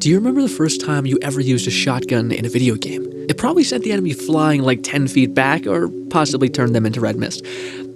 Do you remember the first time you ever used a shotgun in a video game? It probably sent the enemy flying like 10 feet back, or possibly turned them into red mist.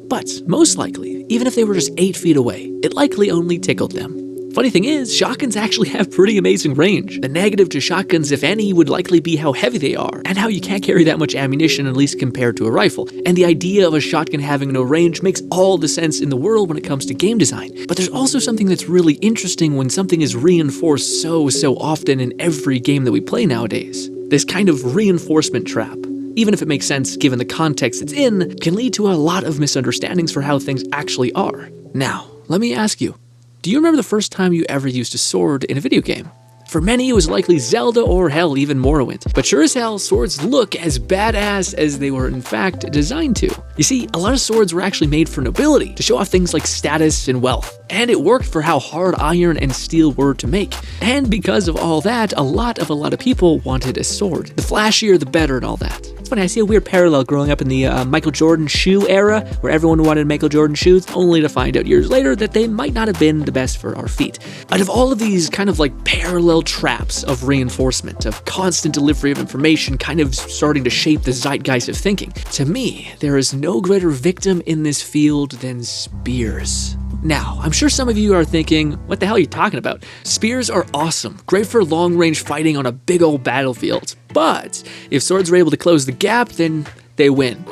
But most likely, even if they were just 8 feet away, it likely only tickled them. Funny thing is, shotguns actually have pretty amazing range. The negative to shotguns, if any, would likely be how heavy they are, and how you can't carry that much ammunition, at least compared to a rifle. And the idea of a shotgun having no range makes all the sense in the world when it comes to game design. But there's also something that's really interesting when something is reinforced so often in every game that we play nowadays. This kind of reinforcement trap, even if it makes sense given the context it's in, can lead to a lot of misunderstandings for how things actually are. Now, let me ask you, do you remember the first time you ever used a sword in a video game? For many, it was likely Zelda or hell, even Morrowind. But sure as hell, swords look as badass as they were in fact designed to. You see, a lot of swords were actually made for nobility, to show off things like status and wealth. And it worked for how hard iron and steel were to make. And because of all that, a lot of people wanted a sword. The flashier, the better and all that. It's funny, I see a weird parallel growing up in the Michael Jordan shoe era, where everyone wanted Michael Jordan shoes, only to find out years later that they might not have been the best for our feet. Out of all of these kind of like parallel traps of reinforcement, of constant delivery of information kind of starting to shape the zeitgeist of thinking, to me, there is no greater victim in this field than spears. Now, I'm sure some of you are thinking, what the hell are you talking about? Spears are awesome, great for long-range fighting on a big old battlefield. But if swords are able to close the gap, then they win.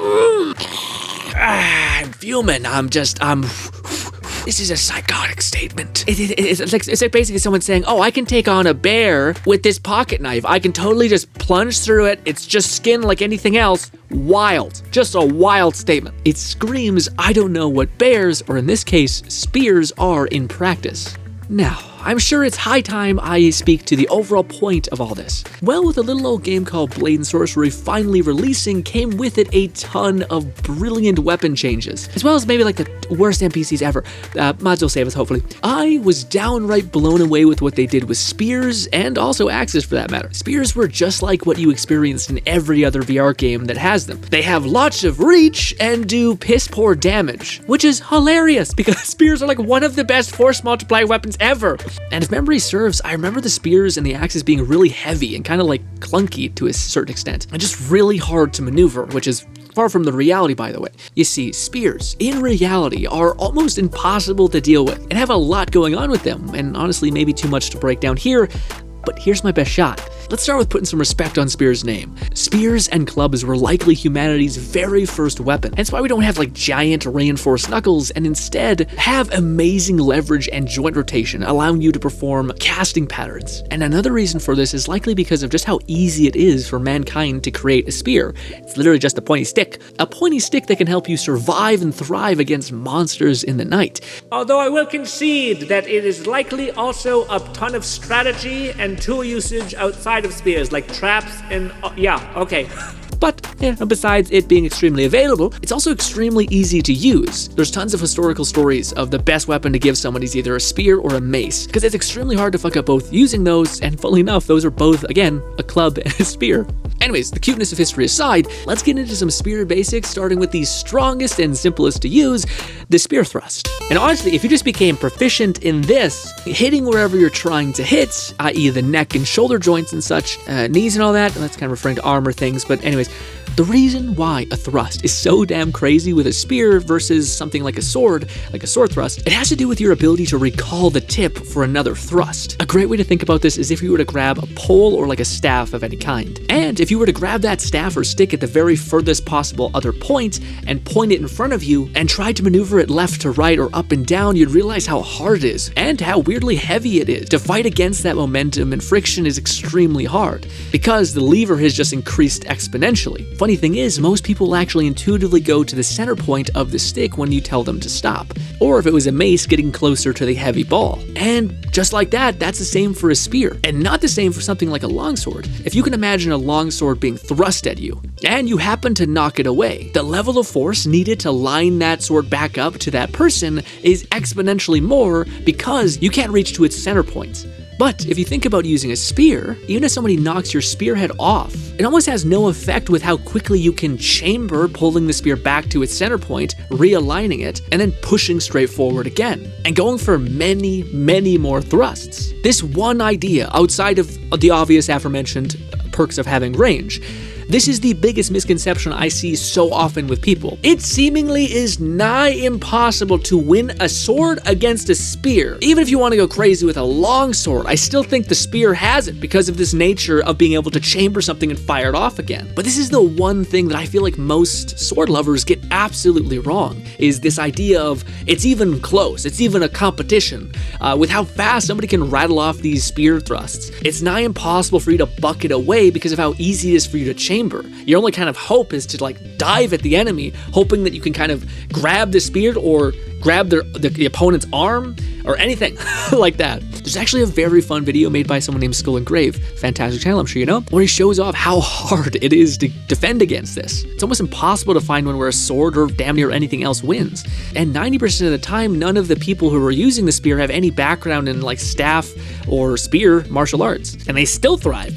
I'm fuming. This is a psychotic statement. It's like basically someone saying, oh, I can take on a bear with this pocket knife. I can totally just plunge through it. It's just skin like anything else. Wild. Just a wild statement. It screams, I don't know what bears, or in this case, spears, are in practice. Now, I'm sure it's high time I speak to the overall point of all this. Well, with a little old game called Blade and Sorcery finally releasing, came with it a ton of brilliant weapon changes, as well as maybe like the worst NPCs ever. Mods will save us, hopefully. I was downright blown away with what they did with spears, and also axes for that matter. Spears were just like what you experienced in every other VR game that has them. They have lots of reach and do piss poor damage, which is hilarious because spears are like one of the best force multiply weapons ever. And if memory serves, I remember the spears and the axes being really heavy and kind of like clunky to a certain extent, and just really hard to maneuver, which is far from the reality, by the way. You see, spears, in reality, are almost impossible to deal with and have a lot going on with them, and honestly, maybe too much to break down here, but here's my best shot. Let's start with putting some respect on Spears' name. Spears and clubs were likely humanity's very first weapon. That's why we don't have like giant reinforced knuckles, and instead have amazing leverage and joint rotation, allowing you to perform casting patterns. And another reason for this is likely because of just how easy it is for mankind to create a spear. It's literally just a pointy stick that can help you survive and thrive against monsters in the night. Although I will concede that it is likely also a ton of strategy and tool usage outside of spears, like traps and yeah, okay. But besides it being extremely available, it's also extremely easy to use. There's tons of historical stories of the best weapon to give someone is either a spear or a mace, because it's extremely hard to fuck up both using those, and funnily enough, those are both, again, a club and a spear. Anyways, the cuteness of history aside, let's get into some spear basics, starting with the strongest and simplest to use, the spear thrust. And honestly, if you just became proficient in this, hitting wherever you're trying to hit, i.e. the neck and shoulder joints and such, knees and all that, that's kind of referring to armor things, but anyways, the reason why a thrust is so damn crazy with a spear versus something like a sword thrust, it has to do with your ability to recall the tip for another thrust. A great way to think about this is if you were to grab a pole or like a staff of any kind. And if you were to grab that staff or stick at the very furthest possible other point and point it in front of you and try to maneuver it left to right or up and down, you'd realize how hard it is and how weirdly heavy it is. To fight against that momentum and friction is extremely hard because the lever has just increased exponentially. Funny thing is, most people actually intuitively go to the center point of the stick when you tell them to stop. Or if it was a mace, getting closer to the heavy ball. And just like that, that's the same for a spear. And not the same for something like a longsword. If you can imagine a longsword being thrust at you, and you happen to knock it away, the level of force needed to line that sword back up to that person is exponentially more because you can't reach to its center point. But if you think about using a spear, even if somebody knocks your spearhead off, it almost has no effect with how quickly you can chamber pulling the spear back to its center point, realigning it, and then pushing straight forward again, and going for many, many more thrusts. This one idea, outside of the obvious aforementioned perks of having range, this is the biggest misconception I see so often with people. It seemingly is nigh impossible to win a sword against a spear. Even if you want to go crazy with a long sword, I still think the spear has it because of this nature of being able to chamber something and fire it off again. But this is the one thing that I feel like most sword lovers get absolutely wrong, is this idea of it's even close, it's even a competition with how fast somebody can rattle off these spear thrusts. It's nigh impossible for you to buck it away because of how easy it is for you to chamber. Your only kind of hope is to like dive at the enemy, hoping that you can kind of grab the spear or grab the opponent's arm or anything like that. There's actually a very fun video made by someone named Skull and Grave, fantastic channel I'm sure you know, where he shows off how hard it is to defend against this. It's almost impossible to find one where a sword or damn near anything else wins. And 90% of the time, none of the people who are using the spear have any background in like staff or spear martial arts, and they still thrive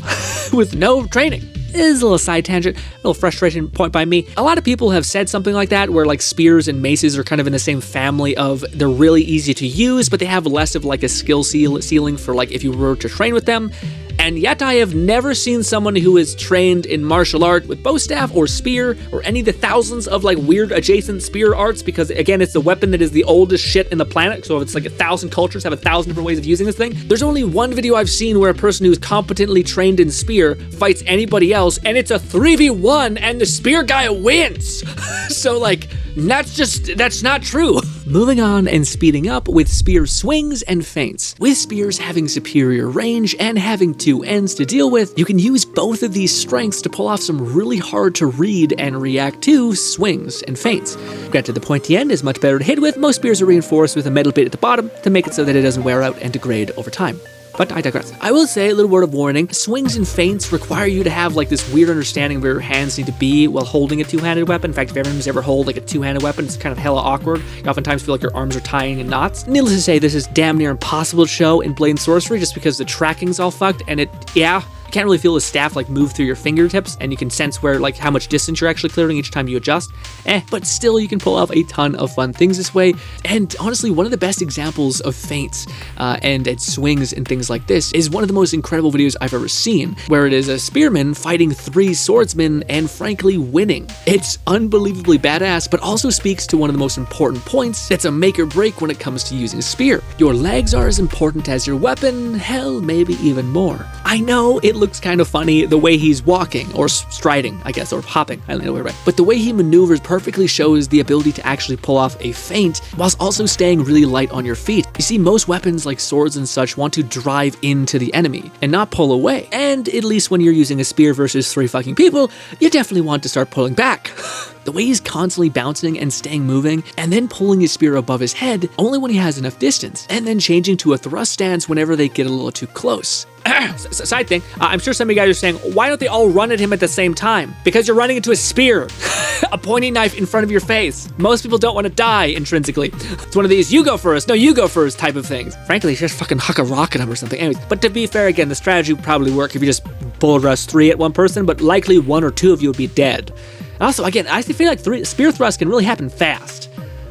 with no training. This is a little side tangent, a little frustration point by me. A lot of people have said something like that, where like spears and maces are kind of in the same family of they're really easy to use, but they have less of like a skill ceiling for like if you were to train with them. And yet I have never seen someone who is trained in martial art with bow staff or spear or any of the thousands of like weird adjacent spear arts, because again, it's the weapon that is the oldest shit in the planet. So if it's like 1,000 cultures have 1,000 different ways of using this thing. There's only one video I've seen where a person who's competently trained in spear fights anybody else, and it's a 3v1 and the spear guy wins. So like, that's not true. Moving on and speeding up with spear swings and feints. With spears having superior range and having two ends to deal with, you can use both of these strengths to pull off some really hard to read and react to swings and feints. Granted, the pointy end is much better to hit with. Most spears are reinforced with a metal bit at the bottom to make it so that it doesn't wear out and degrade over time. But I digress. I will say a little word of warning. Swings and feints require you to have like this weird understanding of where your hands need to be while holding a two-handed weapon. In fact, if everyone's ever hold like a two-handed weapon, it's kind of hella awkward. You oftentimes feel like your arms are tying in knots. Needless to say, this is damn near impossible to show in Blade and Sorcery just because the tracking's all fucked, and you can't really feel the staff like move through your fingertips, and you can sense where like how much distance you're actually clearing each time you adjust. But still, you can pull off a ton of fun things this way. And honestly, one of the best examples of feints and swings and things like this is one of the most incredible videos I've ever seen, where it is a spearman fighting 3 swordsmen and frankly winning. It's unbelievably badass, but also speaks to one of the most important points that's a make or break when it comes to using a spear. Your legs are as important as your weapon, hell, maybe even more. I know it looks kind of funny the way he's walking, or striding, I guess, or hopping, I don't know, right? But the way he maneuvers perfectly shows the ability to actually pull off a feint whilst also staying really light on your feet. You see, most weapons like swords and such want to drive into the enemy and not pull away. And at least when you're using a spear versus 3 fucking people, you definitely want to start pulling back. The way he's constantly bouncing and staying moving, and then pulling his spear above his head only when he has enough distance, and then changing to a thrust stance whenever they get a little too close. Side thing, I'm sure some of you guys are saying, why don't they all run at him at the same time? Because you're running into a spear, a pointy knife in front of your face. Most people don't want to die intrinsically. It's one of these, you go first, no, you go first type of things. Frankly, you just fucking huck a rock at him or something. Anyways, but to be fair, again, the strategy would probably work if you just bull rush 3 at one person, but likely 1 or 2 of you would be dead. And also, again, I feel like spear thrusts can really happen fast.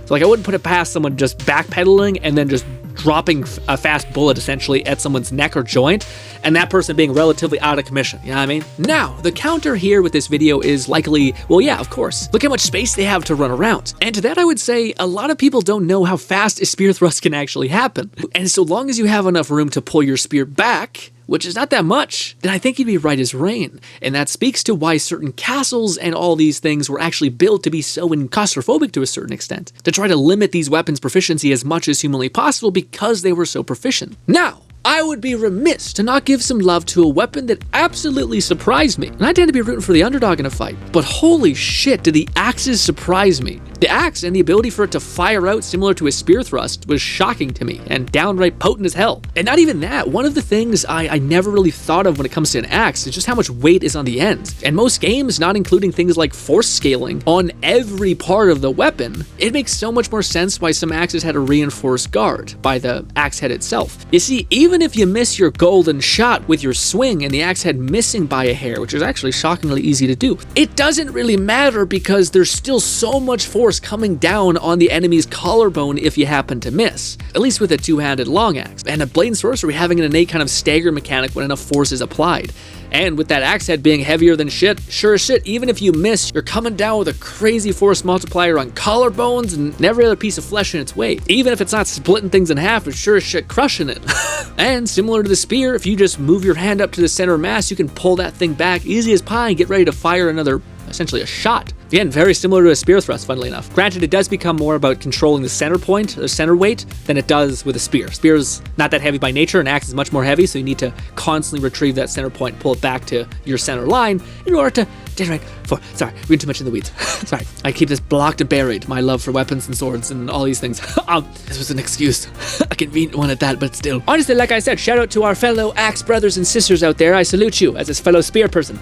So like, I wouldn't put it past someone just backpedaling and then just dropping a fast bullet essentially at someone's neck or joint, and that person being relatively out of commission, you know what I mean? Now, the counter here with this video is likely, well, yeah, of course. Look how much space they have to run around. And to that I would say, a lot of people don't know how fast a spear thrust can actually happen. And so long as you have enough room to pull your spear back, which is not that much, then I think you'd be right as rain. And that speaks to why certain castles and all these things were actually built to be so claustrophobic to a certain extent, to try to limit these weapons' proficiency as much as humanly possible because they were so proficient. Now, I would be remiss to not give some love to a weapon that absolutely surprised me. And I tend to be rooting for the underdog in a fight, but holy shit, did the axes surprise me. The axe and the ability for it to fire out similar to a spear thrust was shocking to me and downright potent as hell. And not even that, one of the things I never really thought of when it comes to an axe is just how much weight is on the end. And most games, not including things like force scaling on every part of the weapon, it makes so much more sense why some axes had a reinforced guard by the axe head itself. You see, even even if you miss your golden shot with your swing and the axe head missing by a hair, which is actually shockingly easy to do, it doesn't really matter because there's still so much force coming down on the enemy's collarbone if you happen to miss, at least with a two-handed long axe, and a blade and sorcery having an innate kind of stagger mechanic when enough force is applied. And with that axe head being heavier than shit, sure as shit, even if you miss, you're coming down with a crazy force multiplier on collarbones and every other piece of flesh in its way. Even if it's not splitting things in half, it's sure as shit crushing it. And similar to the spear, if you just move your hand up to the center mass, you can pull that thing back easy as pie and get ready to fire another, essentially a shot. Again, very similar to a spear thrust, funnily enough. Granted, it does become more about controlling the center point, the center weight, than it does with a spear. Spear's not that heavy by nature, and axe is much more heavy, so you need to constantly retrieve that center point, pull it back to your center line in order to generate force. Sorry, we're getting too much in the weeds. Sorry, I keep this blocked and buried, my love for weapons and swords and all these things. This was an excuse. A convenient one at that, but still. Honestly, like I said, shout out to our fellow axe brothers and sisters out there. I salute you as a fellow spear person.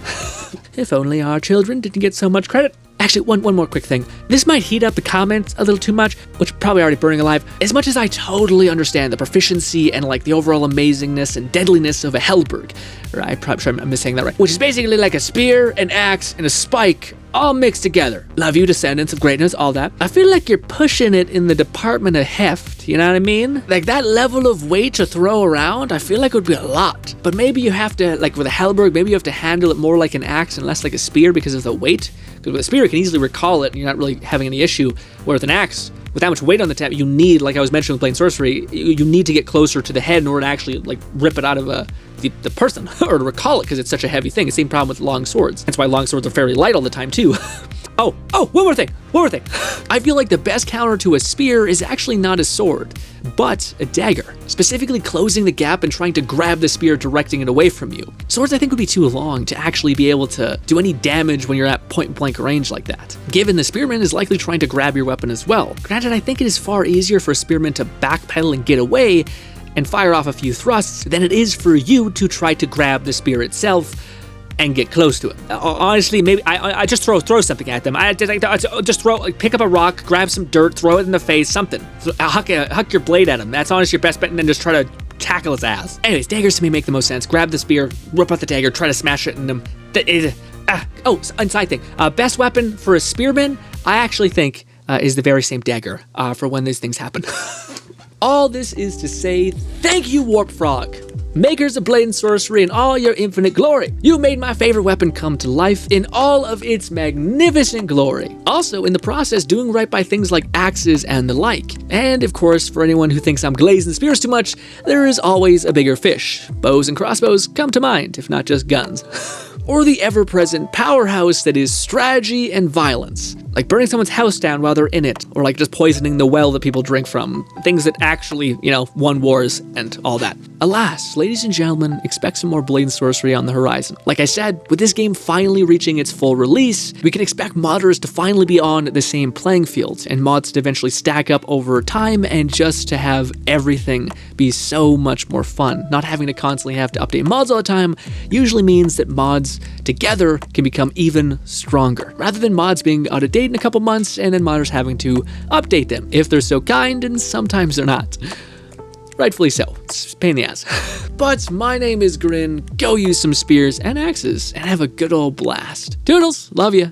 If only our children didn't get so much credit. Actually, one more quick thing. This might heat up the comments a little too much, which probably already burning alive. As much as I totally understand the proficiency and like the overall amazingness and deadliness of a Hellberg, or I'm probably sure I'm missing that right, which is basically like a spear, an axe, and a spike all mixed together. Love you, descendants of greatness, all that. I feel like you're pushing it in the department of heft, you know what I mean? Like that level of weight to throw around, I feel like it would be a lot. But maybe you have to, like with a Hellberg, maybe you have to handle it more like an axe and less like a spear because of the weight. Because with a spear, you can easily recall it and you're not really having any issue. Where with an axe, with that much weight on the tap, you need, like I was mentioning with blade and sorcery, you need to get closer to the head in order to actually like rip it out of the person or to recall it because it's such a heavy thing. The same problem with long swords. That's why long swords are fairly light all the time too. Oh, one more thing. I feel like the best counter to a spear is actually not a sword, but a dagger, specifically closing the gap and trying to grab the spear, directing it away from you. Swords I think would be too long to actually be able to do any damage when you're at point blank range like that, given the spearman is likely trying to grab your weapon as well. Granted, I think it is far easier for a spearman to backpedal and get away and fire off a few thrusts than it is for you to try to grab the spear itself and get close to it. Honestly, maybe I just throw something at them. I just throw, like, pick up a rock, grab some dirt, throw it in the face, something. Huck your blade at him. That's honestly your best bet, and then just try to tackle his ass. Anyways, daggers to me make the most sense. Grab the spear, rip out the dagger, try to smash it in him. Inside thing. Best weapon for a spearman, I actually think, is the very same dagger for when these things happen. All this is to say, thank you, Warp Frog, makers of blade and sorcery in all your infinite glory. You made my favorite weapon come to life in all of its magnificent glory. Also, in the process, doing right by things like axes and the like. And of course, for anyone who thinks I'm glazing spears too much, there is always a bigger fish. Bows and crossbows come to mind, if not just guns. Or the ever-present powerhouse that is strategy and violence. Like burning someone's house down while they're in it, or like just poisoning the well that people drink from. Things that actually, won wars and all that. Alas, ladies and gentlemen, expect some more blade and sorcery on the horizon. Like I said, with this game finally reaching its full release, we can expect modders to finally be on the same playing field, and mods to eventually stack up over time, and just to have everything be so much more fun. Not having to constantly have to update mods all the time usually means that mods together can become even stronger, rather than mods being out of date in a couple months and then modders having to update them if they're so kind, and sometimes they're not. Rightfully so. It's a pain in the ass. But my name is GRINN. Go use some spears and axes and have a good old blast. Toodles, love ya.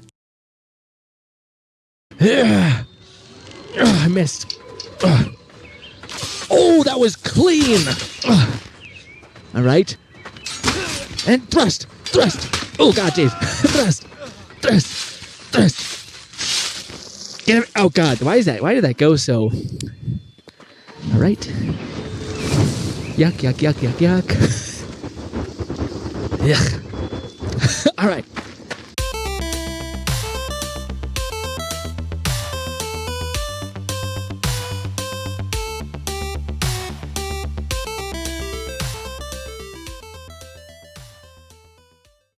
I missed. Oh, that was clean. All right. And thrust. Oh, God, Dave. Thrust. Get him. Oh, God. Why is that? Why did that go so? All right. Yuck. Yuck. All right.